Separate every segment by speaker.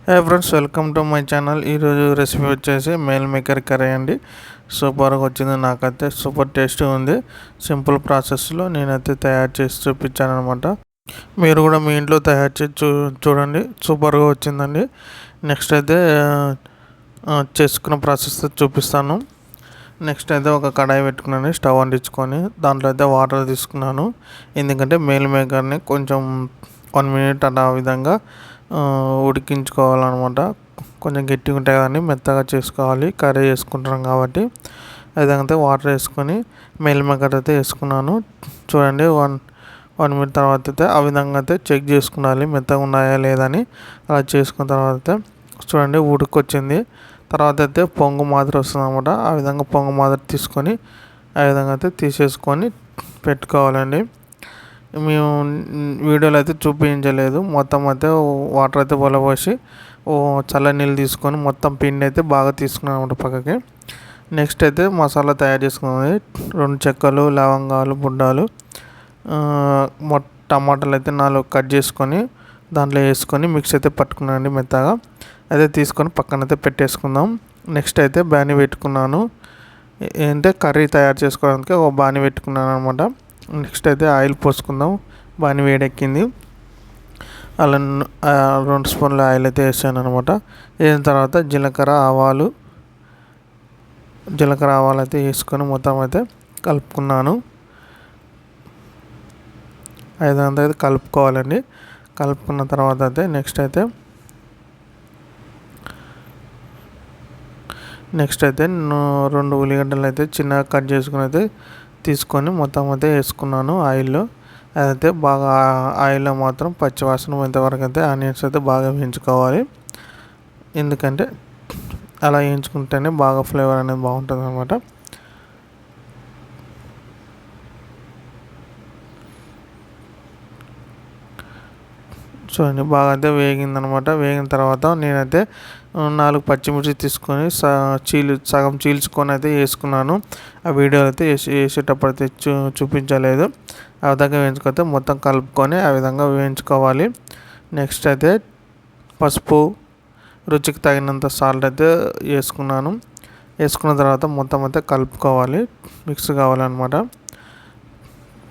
Speaker 1: Hey friends, welcome to my channel. ఈరోజు recipe వచ్చేసి male maker curry అండి. సూపర్గా వచ్చింది, నాకైతే సూపర్ టేస్టీ ఉంది. సింపుల్ ప్రాసెస్లో నేనైతే తయారు చేసి చూపించాను అనమాట. మీరు కూడా మీ ఇంట్లో తయారు చేసి చూడండి, సూపర్గా వచ్చిందండి. నెక్స్ట్ అయితే చేసుకున్న ప్రాసెస్ చూపిస్తాను. నెక్స్ట్ అయితే ఒక కడాయి పెట్టుకున్నాను, స్టవ్ అంటించుకొని దాంట్లో అయితే వాటర్ తీసుకున్నాను. ఎందుకంటే మేల్ మేకర్ని కొంచెం 1 మినిట్ అలా విధంగా ఉడికించుకోవాలన్నమాట. కొంచెం గట్టిగా ఉంటాయి కదండి, మెత్తగా చేసుకోవాలి, కర్రీ చేసుకుంటున్నాం కాబట్టి. విధంగా వాటర్ వేసుకొని మేల్ మేకర్ అయితే వేసుకున్నాను. చూడండి, వన్ మినిట్ తర్వాత అయితే ఆ విధంగా అయితే చెక్ చేసుకోవాలి మెత్తగా ఉన్నాయా లేదని. అలా చేసుకున్న తర్వాత అయితే చూడండి ఉడికొచ్చింది. తర్వాత అయితే పొంగు మాదిరి వస్తుంది అనమాట. ఆ విధంగా పొంగు మాదిరి తీసుకొని ఆ విధంగా అయితే తీసేసుకొని పెట్టుకోవాలండి. మేము వీడియోలో అయితే చూపించలేదు. మొత్తం అయితే వాటర్ అయితే పోసి చల్ల నీళ్ళు తీసుకొని మొత్తం పిండి అయితే బాగా తీసుకున్నాం అనమాట పక్కకి. నెక్స్ట్ అయితే మసాలా తయారు చేసుకున్నది 2 చెక్కలు, లవంగాలు, బుడ్డాలు, టమాటాలు అయితే 4 కట్ చేసుకొని దాంట్లో వేసుకొని మిక్స్ అయితే పట్టుకున్నానండి మెత్తగా. అయితే తీసుకొని పక్కనైతే పెట్టేసుకుందాం. నెక్స్ట్ అయితే బాణీ పెట్టుకున్నాను. ఏంటంటే కర్రీ తయారు చేసుకోవడానికి ఒక బాణీ పెట్టుకున్నాను అనమాట. నెక్స్ట్ అయితే ఆయిల్ పోసుకుందాం. బాణీ వేడెక్కింది. అలా 2 స్పూన్ల ఆయిల్ అయితే వేసాను అనమాట. వేసిన తర్వాత జీలకర్ర ఆవాలు అయితే వేసుకొని మొత్తం అయితే కలుపుకున్నాను. ఐదంతా అయితే కలుపుకోవాలండి. కలుపుకున్న తర్వాత అయితే నెక్స్ట్ అయితే 2 ఉల్లిగడ్డలు అయితే చిన్నగా కట్ చేసుకుని అయితే తీసుకొని మొత్తం అయితే వేసుకున్నాను ఆయిల్లో. అదైతే బాగా ఆయిల్లో మాత్రం పచ్చివాసన పోయేంతవరకు అయితే ఆనియన్స్ అయితే బాగా వేయించుకోవాలి. ఎందుకంటే అలా వేయించుకుంటేనే బాగా ఫ్లేవర్ అనేది బాగుంటుంది అనమాట. చూడండి బాగా అయితే వేగిందనమాట. వేగిన తర్వాత నేనైతే 4 పచ్చిమిర్చి తీసుకొని సగం చీల్చుకొని అయితే వేసుకున్నాను. ఆ వీడియో అయితే వేసేటప్పుడు అయితే చూపించలేదు. ఆ విధంగా వేయించుకొస్తే మొత్తం కలుపుకొని ఆ విధంగా వేయించుకోవాలి. నెక్స్ట్ అయితే పసుపు, రుచికి తగినంత సాల్ట్ అయితే వేసుకున్నాను. వేసుకున్న తర్వాత మొత్తం అయితే కలుపుకోవాలి, మిక్స్ కావాలన్నమాట.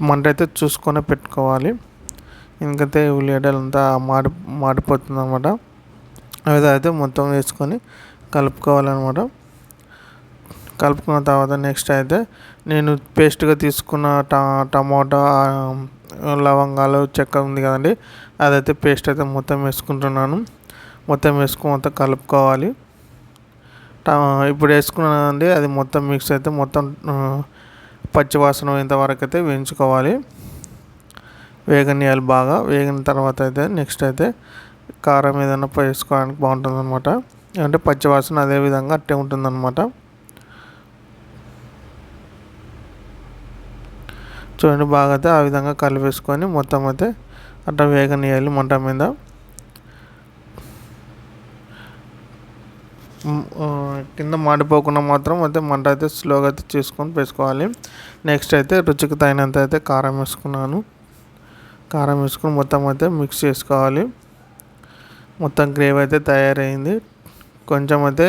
Speaker 1: మంట అయితే చూసుకొని పెట్టుకోవాలి, ఎందుకంటే ఉల్లిగడ్డలు అంతా మాడిపోతుంది అనమాట. అవి అయితే మొత్తం వేసుకొని కలుపుకోవాలన్నమాట. కలుపుకున్న తర్వాత నెక్స్ట్ అయితే నేను పేస్ట్గా తీసుకున్న టమాటా, లవంగాలు, చెక్క ఉంది కదండి, అదైతే పేస్ట్ అయితే మొత్తం వేసుకుంటున్నాను. మొత్తం కలుపుకోవాలి. ఇప్పుడు వేసుకున్నానండి, అది మొత్తం మిక్స్ అయితే మొత్తం పచ్చివాసన పోయేంతవరకు అయితే వేయించుకోవాలి. వేగనీయాలి బాగా. వేగిన తర్వాత అయితే నెక్స్ట్ అయితే కారం ఏదైనా వేసుకోవడానికి బాగుంటుంది అనమాట. అంటే పచ్చివాసన అదే విధంగా అట్టే ఉంటుందన్నమాట. చూడండి బాగా అయితే ఆ విధంగా కలిపేసుకొని మొత్తం అయితే అట్లా వేగనీయాలి మంట మీద. కింద మాడిపోకుండా మాత్రం అయితే మంట అయితే స్లోగా అయితే చేసుకొని వేసుకోవాలి. నెక్స్ట్ అయితే రుచికి తగినంత అయితే కారం వేసుకున్నాను. కారం వేసుకొని మొత్తం అయితే మిక్స్ చేసుకోవాలి. మొత్తం గ్రేవీ అయితే తయారైంది. కొంచెం అయితే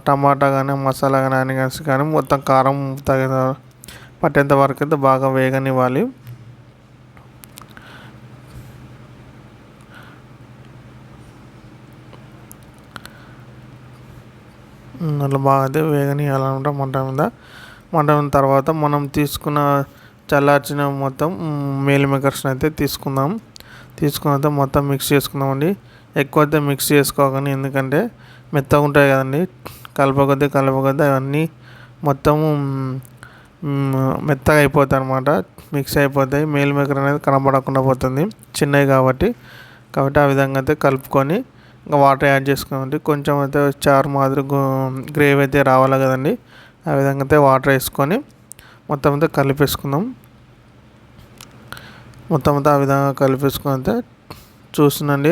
Speaker 1: టమాటా కానీ, మసాలా కానీ, ఆనియన్స్ కానీ మొత్తం కారం తగిన పట్టేంత వరకు అయితే బాగా వేగనివ్వాలి. అట్లా బాగా అయితే వేగనియాలన్నమాట మంట మీద తర్వాత మనం తీసుకున్న చల్లార్చిన మొత్తం మేల్ మేకర్స్ని అయితే తీసుకున్న అయితే మొత్తం మిక్స్ చేసుకుందామండి. ఎక్కువ అయితే మిక్స్ చేసుకోకండి, ఎందుకంటే మెత్తగా ఉంటాయి కదండి. కలపకొద్ది అవన్నీ మొత్తం మెత్తగా అయిపోతాయి అనమాట, మిక్స్ అయిపోతాయి. మేల్ మేకర్ అనేది కనబడకుండా పోతుంది, చిన్నవి కాబట్టి ఆ విధంగా అయితే కలుపుకొని ఇంకా వాటర్ యాడ్ చేసుకోండి. కొంచెం అయితే చారు మాదిరి గ్రేవీ అయితే రావాలి కదండి, ఆ విధంగా అయితే వాటర్ వేసుకొని మొత్తం అయితే కలిపేసుకుందాం. మొత్తం అంతా ఆ విధంగా కలిపేసుకుని అయితే చూస్తున్నాండి,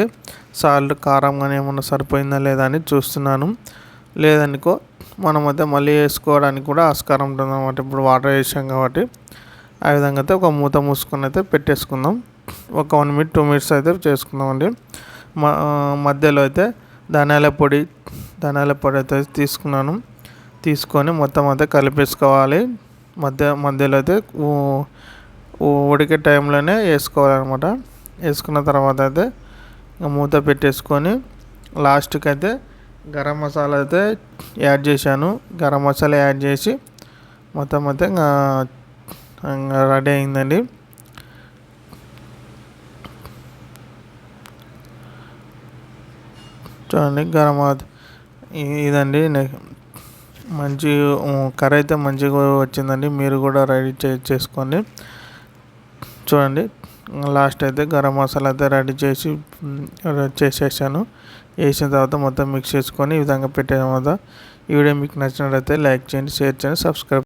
Speaker 1: సాల్ట్ కారం కానీ ఏమన్నా సరిపోయిందా లేదా అని చూస్తున్నాను. లేదనుకో మనం అయితే మళ్ళీ వేసుకోవడానికి కూడా ఆస్కారం ఉంటుంది అన్నమాట. ఇప్పుడు వాటర్ వేసాం కాబట్టి ఆ విధంగా అయితే ఒక మూత మూసుకొని అయితే పెట్టేసుకుందాం. ఒక 1 మినిట్ 2 మినిట్స్ అయితే చేసుకుందామండి. మధ్యలో అయితే ధనియాల పొడి అయితే తీసుకొని మొత్తం అంతా కలిపేసుకోవాలి. మధ్యలో అయితే ఉడికే టైంలోనే వేసుకోవాలన్నమాట. వేసుకున్న తర్వాత అయితే మూత పెట్టేసుకొని లాస్ట్కి అయితే గరం మసాలా అయితే యాడ్ చేశాను. గరం మసాలా యాడ్ చేసి మొత్తం అయితే రెడీ అయిందండి. చూడండి ఇదండి మంచి కర్రీ అయితే మంచిగా వచ్చిందండి. మీరు కూడా రెడీ చేసుకోండి. చూడండి లాస్ట్ అయితే గరం మసాలా అయితే రెడీ చేసేసాను. వేసిన తర్వాత మొత్తం మిక్స్ చేసుకొని ఈ విధంగా పెట్టిన తర్వాత ఈ వీడియో మీకు నచ్చినట్లయితే లైక్ చేయండి, షేర్ చేయండి, సబ్స్క్రైబ్